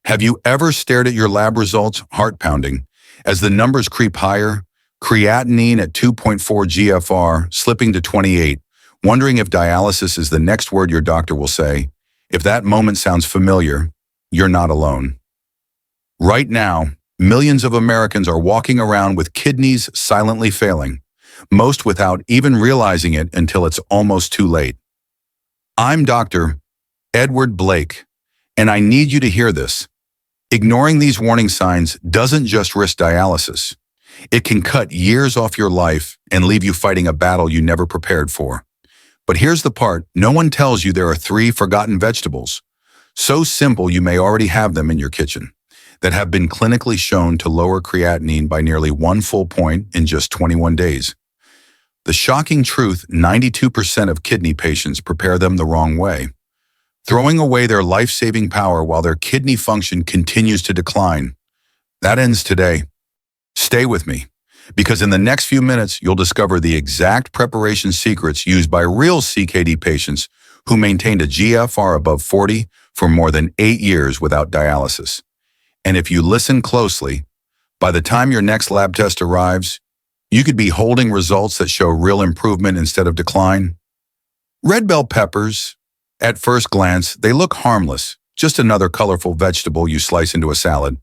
Have you ever stared at your lab results, heart pounding, as the numbers creep higher, creatinine at 2.4 GFR slipping to 28, wondering if dialysis is the next word your doctor will say? If that moment sounds familiar, you're not alone. Right now, millions of Americans are walking around with kidneys silently failing, most without even realizing it until it's almost too late. I'm Dr. Edward Blake, and I need you to hear this. Ignoring these warning signs doesn't just risk dialysis. It can cut years off your life and leave you fighting a battle you never prepared for. But here's the part: no one tells you there are 3 forgotten vegetables, so simple you may already have them in your kitchen, that have been clinically shown to lower creatinine by nearly 1 full point in just 21 days. The shocking truth: 92% of kidney patients prepare them the wrong way, throwing away their life-saving power while their kidney function continues to decline. That ends today. Stay with me, because in the next few minutes, you'll discover the exact preparation secrets used by real CKD patients who maintained a GFR above 40 for more than 8 years without dialysis. And if you listen closely, by the time your next lab test arrives, you could be holding results that show real improvement instead of decline. Red bell peppers. At first glance, they look harmless, just another colorful vegetable you slice into a salad.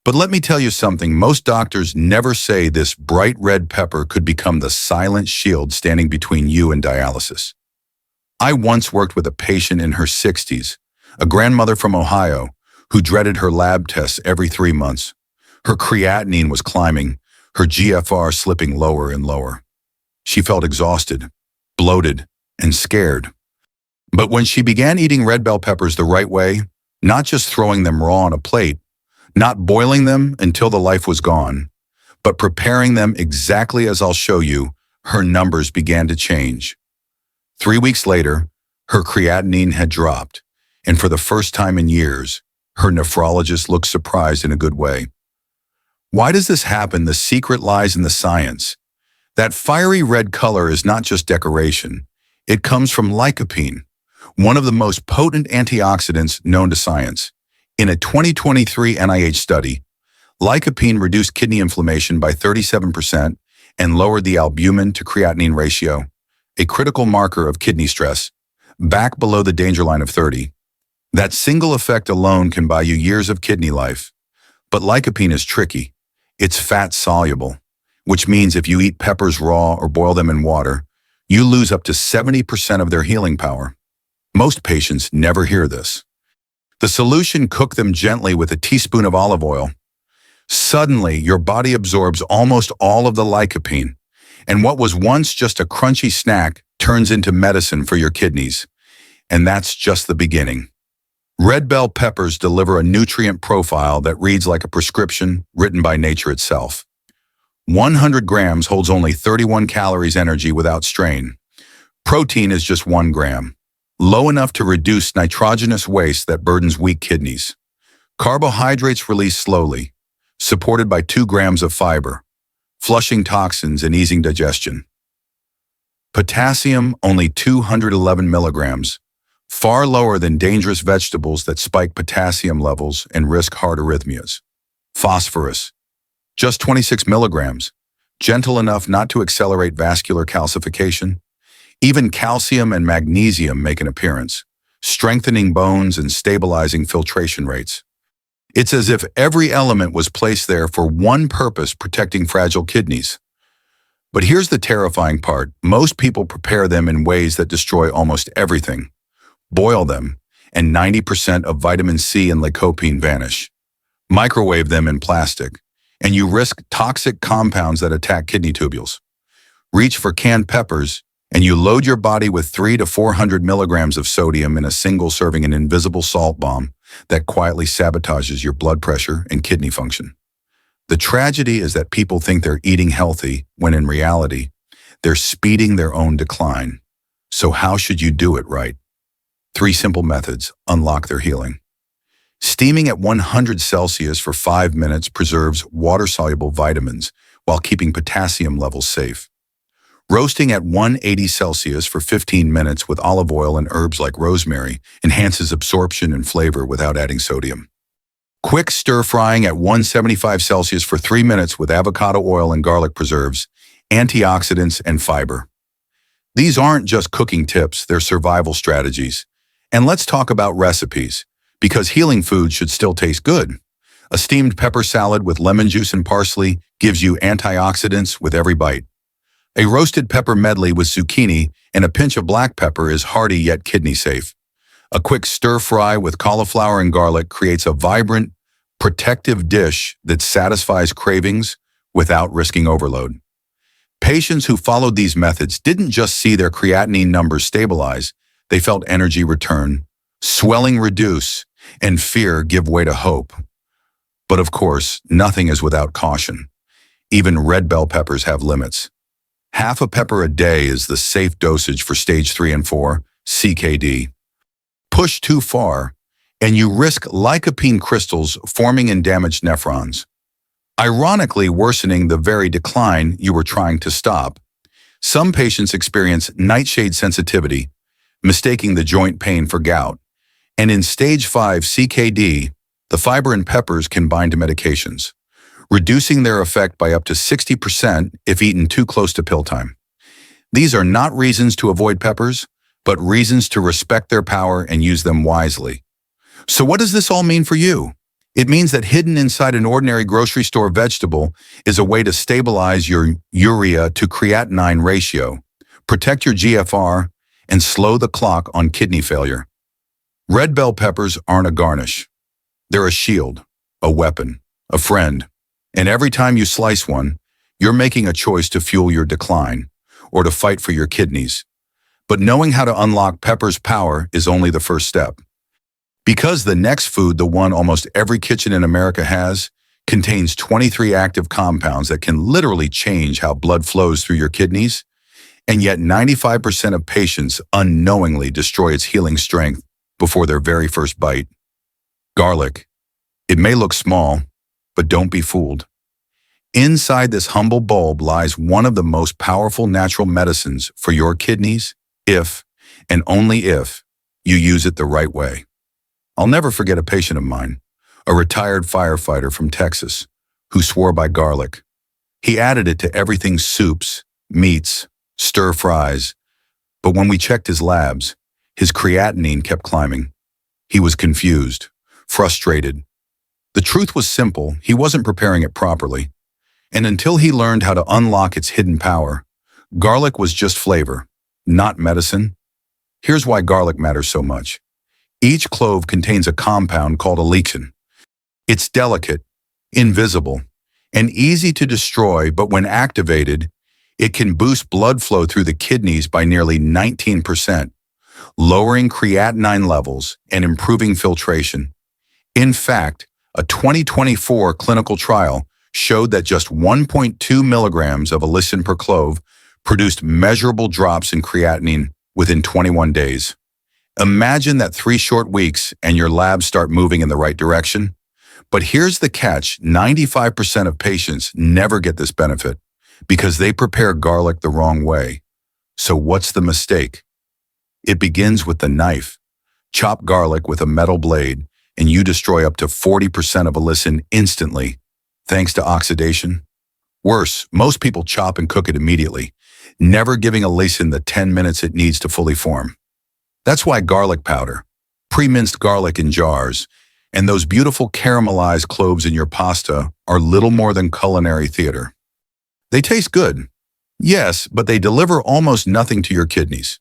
But let me tell you something: most doctors never say this bright red pepper could become the silent shield standing between you and dialysis. I once worked with a patient in her 60s, a grandmother from Ohio, who dreaded her lab tests every 3 months. Her creatinine was climbing, her GFR slipping lower and lower. She felt exhausted, bloated, and scared. But when she began eating red bell peppers the right way, not just throwing them raw on a plate, not boiling them until the life was gone, but preparing them exactly as I'll show you, her numbers began to change. 3 weeks later, her creatinine had dropped, and for the first time in years, her nephrologist looked surprised in a good way. Why does this happen? The secret lies in the science. That fiery red color is not just decoration. It comes from lycopene, one of the most potent antioxidants known to science. In a 2023 NIH study, lycopene reduced kidney inflammation by 37% and lowered the albumin to creatinine ratio, a critical marker of kidney stress, back below the danger line of 30. That single effect alone can buy you years of kidney life. But lycopene is tricky. It's fat-soluble, which means if you eat peppers raw or boil them in water, you lose up to 70% of their healing power. Most patients never hear this. The solution: cook them gently with a teaspoon of olive oil. Suddenly, your body absorbs almost all of the lycopene, and what was once just a crunchy snack turns into medicine for your kidneys. And that's just the beginning. Red bell peppers deliver a nutrient profile that reads like a prescription written by nature itself. 100 grams holds only 31 calories energy without strain. Protein is just 1 gram, low enough to reduce nitrogenous waste that burdens weak kidneys. Carbohydrates release slowly, supported by 2 grams of fiber, flushing toxins and easing digestion. Potassium, only 211 milligrams, far lower than dangerous vegetables that spike potassium levels and risk heart arrhythmias. Phosphorus, just 26 milligrams, gentle enough not to accelerate vascular calcification. Even calcium and magnesium make an appearance, strengthening bones and stabilizing filtration rates. It's as if every element was placed there for one purpose: protecting fragile kidneys. But here's the terrifying part: most people prepare them in ways that destroy almost everything. Boil them, and 90% of vitamin C and lycopene vanish. Microwave them in plastic, and you risk toxic compounds that attack kidney tubules. Reach for canned peppers, and you load your body with 300 to 400 milligrams of sodium in a single serving, an invisible salt bomb that quietly sabotages your blood pressure and kidney function. The tragedy is that people think they're eating healthy when in reality, they're speeding their own decline. So how should you do it right? 3 simple methods unlock their healing. Steaming at 100 Celsius for 5 minutes preserves water-soluble vitamins while keeping potassium levels safe. Roasting at 180 Celsius for 15 minutes with olive oil and herbs like rosemary enhances absorption and flavor without adding sodium. Quick stir frying at 175 Celsius for 3 minutes with avocado oil and garlic preserves, antioxidants, and fiber. These aren't just cooking tips, they're survival strategies. And let's talk about recipes, because healing food should still taste good. A steamed pepper salad with lemon juice and parsley gives you antioxidants with every bite. A roasted pepper medley with zucchini and a pinch of black pepper is hearty yet kidney safe. A quick stir fry with cauliflower and garlic creates a vibrant, protective dish that satisfies cravings without risking overload. Patients who followed these methods didn't just see their creatinine numbers stabilize, they felt energy return, swelling reduce, and fear give way to hope. But of course, nothing is without caution. Even red bell peppers have limits. Half a pepper a day is the safe dosage for stage 3 and 4, CKD. Push too far, and you risk lycopene crystals forming in damaged nephrons, ironically worsening the very decline you were trying to stop. Some patients experience nightshade sensitivity, mistaking the joint pain for gout. And in stage 5 CKD, the fiber in peppers can bind to medications, reducing their effect by up to 60% if eaten too close to pill time. These are not reasons to avoid peppers, but reasons to respect their power and use them wisely. So what does this all mean for you? It means that hidden inside an ordinary grocery store vegetable is a way to stabilize your urea to creatinine ratio, protect your GFR, and slow the clock on kidney failure. Red bell peppers aren't a garnish. They're a shield, a weapon, a friend. And every time you slice one, you're making a choice to fuel your decline or to fight for your kidneys. But knowing how to unlock pepper's power is only the first step. Because the next food, the one almost every kitchen in America has, contains 23 active compounds that can literally change how blood flows through your kidneys, and yet 95% of patients unknowingly destroy its healing strength before their very first bite. Garlic. It may look small, but don't be fooled. Inside this humble bulb lies one of the most powerful natural medicines for your kidneys, if, and only if, you use it the right way. I'll never forget a patient of mine, a retired firefighter from Texas, who swore by garlic. He added it to everything: soups, meats, stir fries. But when we checked his labs, his creatinine kept climbing. He was confused, frustrated. The truth was simple: he wasn't preparing it properly. And until he learned how to unlock its hidden power, garlic was just flavor, not medicine. Here's why garlic matters so much. Each clove contains a compound called a lectin. It's delicate, invisible, and easy to destroy, but when activated, it can boost blood flow through the kidneys by nearly 19%, lowering creatinine levels and improving filtration. In fact, a 2024 clinical trial showed that just 1.2 milligrams of allicin per clove produced measurable drops in creatinine within 21 days. Imagine that 3 short weeks and your labs start moving in the right direction. But here's the catch: 95% of patients never get this benefit because they prepare garlic the wrong way. So what's the mistake? It begins with the knife. Chop garlic with a metal blade, and you destroy up to 40% of allicin instantly, thanks to oxidation. Worse, most people chop and cook it immediately, never giving allicin the 10 minutes it needs to fully form. That's why garlic powder, pre-minced garlic in jars, and those beautiful caramelized cloves in your pasta are little more than culinary theater. They taste good, yes, but they deliver almost nothing to your kidneys.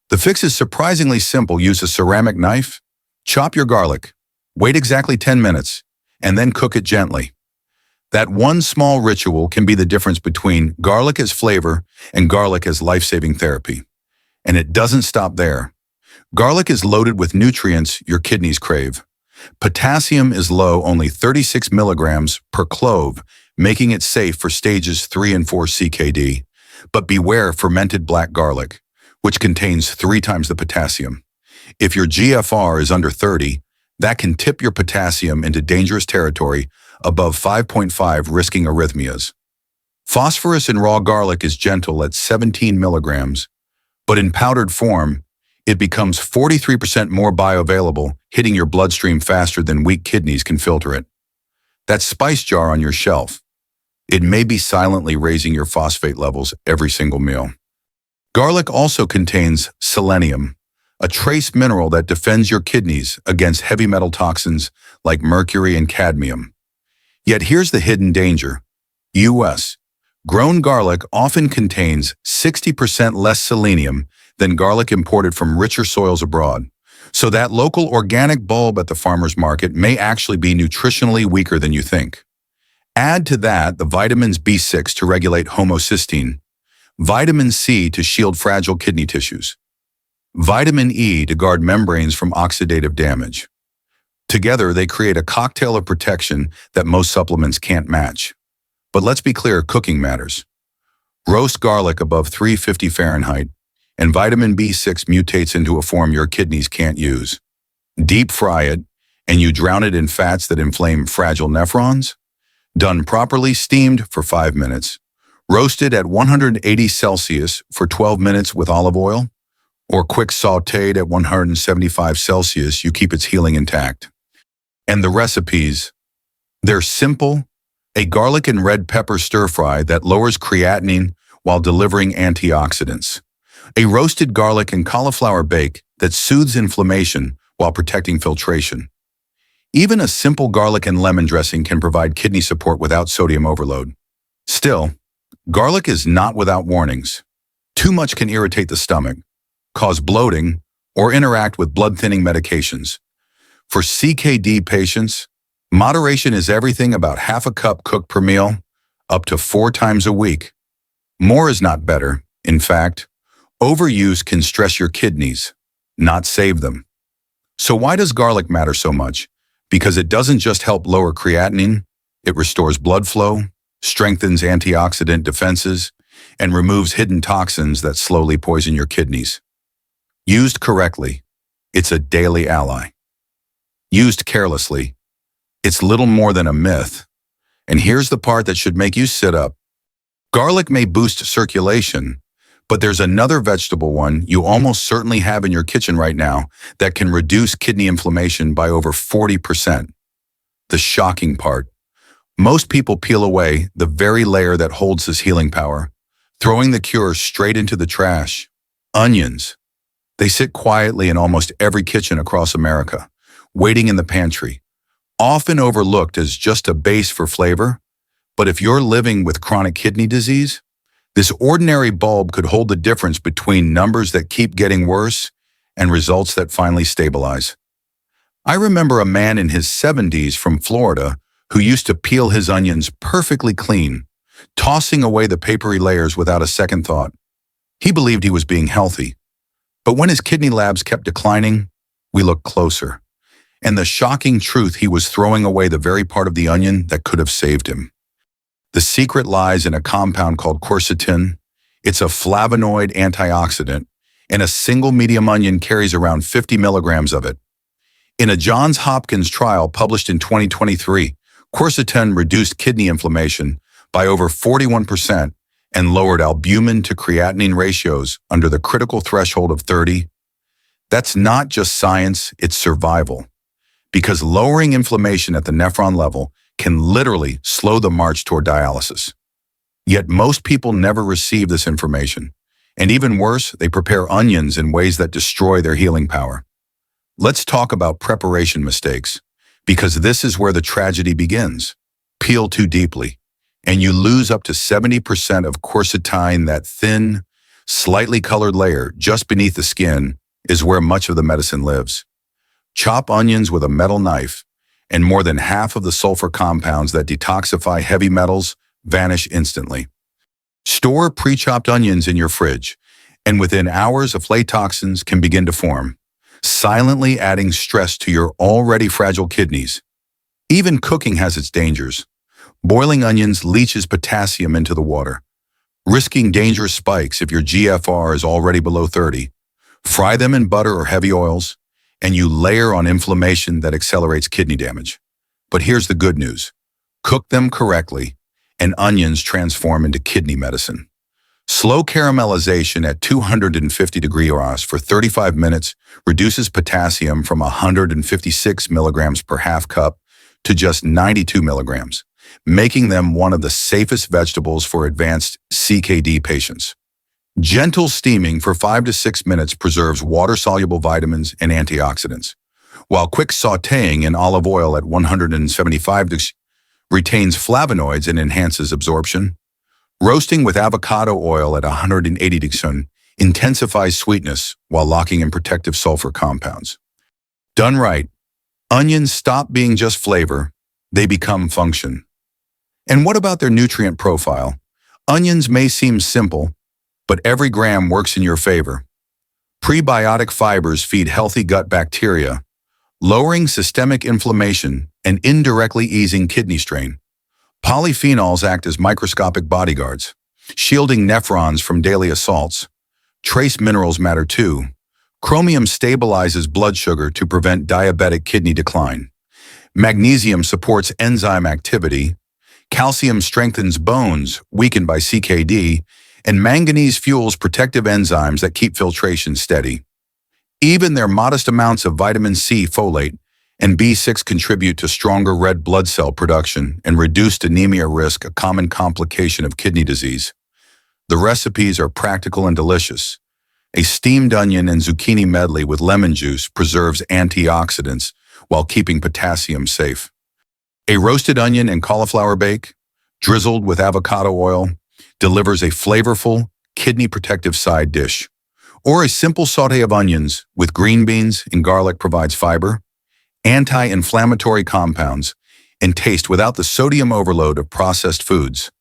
The fix is surprisingly simple. Use a ceramic knife, chop your garlic, wait exactly 10 minutes, and then cook it gently. That one small ritual can be the difference between garlic as flavor and garlic as life-saving therapy. And it doesn't stop there. Garlic is loaded with nutrients your kidneys crave. Potassium is low, only 36 milligrams per clove, making it safe for stages 3 and 4 CKD. But beware fermented black garlic, which contains 3 times the potassium. If your GFR is under 30, that can tip your potassium into dangerous territory above 5.5, risking arrhythmias. Phosphorus in raw garlic is gentle at 17 milligrams, but in powdered form, It becomes 43% more bioavailable, hitting your bloodstream faster than weak kidneys can filter it. That spice jar on your shelf, it may be silently raising your phosphate levels every single meal. Garlic also contains selenium, a trace mineral that defends your kidneys against heavy metal toxins like mercury and cadmium. Yet here's the hidden danger. U.S. grown garlic often contains 60% less selenium than garlic imported from richer soils abroad. So that local organic bulb at the farmer's market may actually be nutritionally weaker than you think. Add to that the vitamins B6 to regulate homocysteine, vitamin C to shield fragile kidney tissues, vitamin E to guard membranes from oxidative damage. Together, they create a cocktail of protection that most supplements can't match. But let's be clear, cooking matters. Roast garlic above 350 Fahrenheit, and vitamin B6 mutates into a form your kidneys can't use. Deep fry it, and you drown it in fats that inflame fragile nephrons. Done properly, steamed for 5 minutes. Roasted at 180 Celsius for 12 minutes with olive oil, or quick sautéed at 175 Celsius, you keep its healing intact. And the recipes, they're simple. A garlic and red pepper stir-fry that lowers creatinine while delivering antioxidants. A roasted garlic and cauliflower bake that soothes inflammation while protecting filtration. Even a simple garlic and lemon dressing can provide kidney support without sodium overload. Still, garlic is not without warnings. Too much can irritate the stomach, cause bloating, or interact with blood-thinning medications. For CKD patients, moderation is everything. About half a cup cooked per meal, up to 4 times a week. More is not better. In fact, overuse can stress your kidneys, not save them. So why does garlic matter so much? Because it doesn't just help lower creatinine, it restores blood flow, strengthens antioxidant defenses, and removes hidden toxins that slowly poison your kidneys. Used correctly, it's a daily ally. Used carelessly, it's little more than a myth. And here's the part that should make you sit up. Garlic may boost circulation, but there's another vegetable one you almost certainly have in your kitchen right now that can reduce kidney inflammation by over 40%. The shocking part. Most people peel away the very layer that holds this healing power, throwing the cure straight into the trash. Onions. They sit quietly in almost every kitchen across America, waiting in the pantry, often overlooked as just a base for flavor. But if you're living with chronic kidney disease, this ordinary bulb could hold the difference between numbers that keep getting worse and results that finally stabilize. I remember a man in his 70s from Florida who used to peel his onions perfectly clean, tossing away the papery layers without a second thought. He believed he was being healthy. But when his kidney labs kept declining, we looked closer. And the shocking truth, he was throwing away the very part of the onion that could have saved him. The secret lies in a compound called quercetin. It's a flavonoid antioxidant, and a single medium onion carries around 50 milligrams of it. In a Johns Hopkins trial published in 2023, quercetin reduced kidney inflammation by over 41% and lowered albumin to creatinine ratios under the critical threshold of 30. That's not just science, it's survival. Because lowering inflammation at the nephron level can literally slow the march toward dialysis. Yet most people never receive this information. And even worse, they prepare onions in ways that destroy their healing power. Let's talk about preparation mistakes, because this is where the tragedy begins. Peel too deeply, and you lose up to 70% of quercetin. That thin, slightly colored layer just beneath the skin is where much of the medicine lives. Chop onions with a metal knife, and more than half of the sulfur compounds that detoxify heavy metals vanish instantly. Store pre-chopped onions in your fridge, and within hours, aflatoxins can begin to form, silently adding stress to your already fragile kidneys. Even cooking has its dangers. Boiling onions leaches potassium into the water, risking dangerous spikes if your GFR is already below 30. Fry them in butter or heavy oils, and you layer on inflammation that accelerates kidney damage. But here's the good news. Cook them correctly, and onions transform into kidney medicine. Slow caramelization at 250 degrees Celsius for 35 minutes reduces potassium from 156 milligrams per half cup to just 92 milligrams, making them one of the safest vegetables for advanced CKD patients. Gentle steaming for 5 to 6 minutes preserves water-soluble vitamins and antioxidants, while quick sautéing in olive oil at 175 degrees retains flavonoids and enhances absorption. Roasting with avocado oil at 180 degrees intensifies sweetness while locking in protective sulfur compounds. Done right, onions stop being just flavor, they become function. And what about their nutrient profile? Onions may seem simple, but every gram works in your favor. Prebiotic fibers feed healthy gut bacteria, lowering systemic inflammation and indirectly easing kidney strain. Polyphenols act as microscopic bodyguards, shielding nephrons from daily assaults. Trace minerals matter too. Chromium stabilizes blood sugar to prevent diabetic kidney decline. Magnesium supports enzyme activity. Calcium strengthens bones weakened by CKD, and manganese fuels protective enzymes that keep filtration steady. Even their modest amounts of vitamin C, folate, and B6 contribute to stronger red blood cell production and reduced anemia risk, a common complication of kidney disease. The recipes are practical and delicious. A steamed onion and zucchini medley with lemon juice preserves antioxidants while keeping potassium safe. A roasted onion and cauliflower bake, drizzled with avocado oil, delivers a flavorful, kidney-protective side dish. Or a simple sauté of onions with green beans and garlic provides fiber, anti-inflammatory compounds, and taste without the sodium overload of processed foods.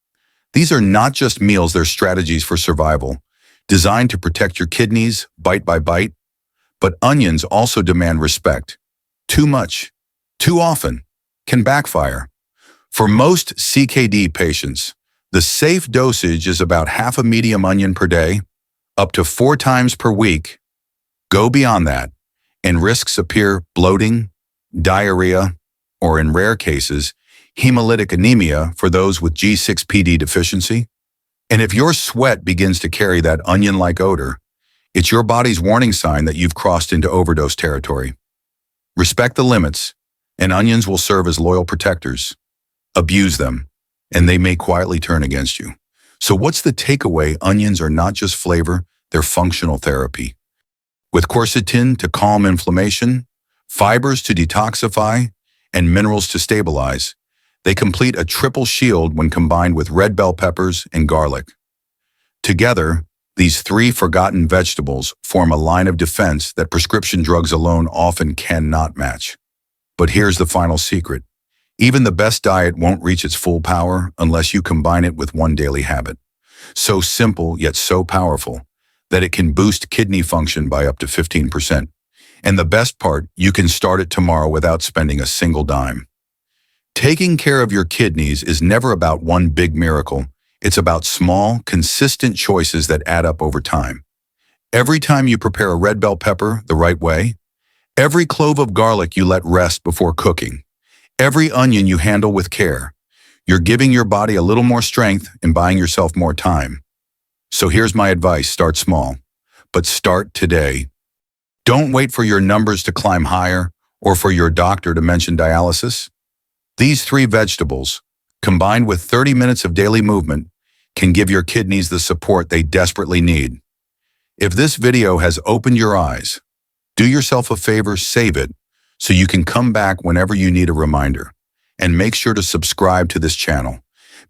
These are not just meals, they're strategies for survival, designed to protect your kidneys bite by bite. But onions also demand respect. Too much, too often, can backfire. For most CKD patients, the safe dosage is about half a medium onion per day, up to 4 times per week. Go beyond that, and risks appear: bloating, diarrhea, or in rare cases, hemolytic anemia for those with G6PD deficiency. And if your sweat begins to carry that onion-like odor, it's your body's warning sign that you've crossed into overdose territory. Respect the limits, and onions will serve as loyal protectors. Abuse them, and they may quietly turn against you. So what's the takeaway? Onions are not just flavor, they're functional therapy. With quercetin to calm inflammation, fibers to detoxify, and minerals to stabilize, they complete a triple shield when combined with red bell peppers and garlic. Together, these 3 forgotten vegetables form a line of defense that prescription drugs alone often cannot match. But here's the final secret. Even the best diet won't reach its full power unless you combine it with one daily habit. So simple yet so powerful that it can boost kidney function by up to 15%. And the best part, you can start it tomorrow without spending a single dime. Taking care of your kidneys is never about one big miracle. It's about small, consistent choices that add up over time. Every time you prepare a red bell pepper the right way, every clove of garlic you let rest before cooking, every onion you handle with care, you're giving your body a little more strength and buying yourself more time. So here's my advice: start small, but start today. Don't wait for your numbers to climb higher or for your doctor to mention dialysis. These 3 vegetables, combined with 30 minutes of daily movement, can give your kidneys the support they desperately need. If this video has opened your eyes, do yourself a favor, save it so you can come back whenever you need a reminder. And make sure to subscribe to this channel,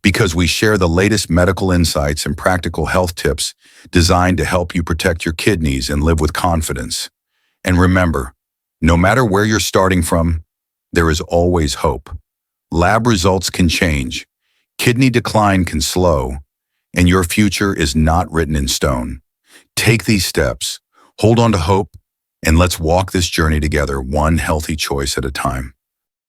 because we share the latest medical insights and practical health tips designed to help you protect your kidneys and live with confidence. And remember, no matter where you're starting from, there is always hope. Lab results can change, kidney decline can slow, and your future is not written in stone. Take these steps, hold on to hope, and let's walk this journey together, one healthy choice at a time.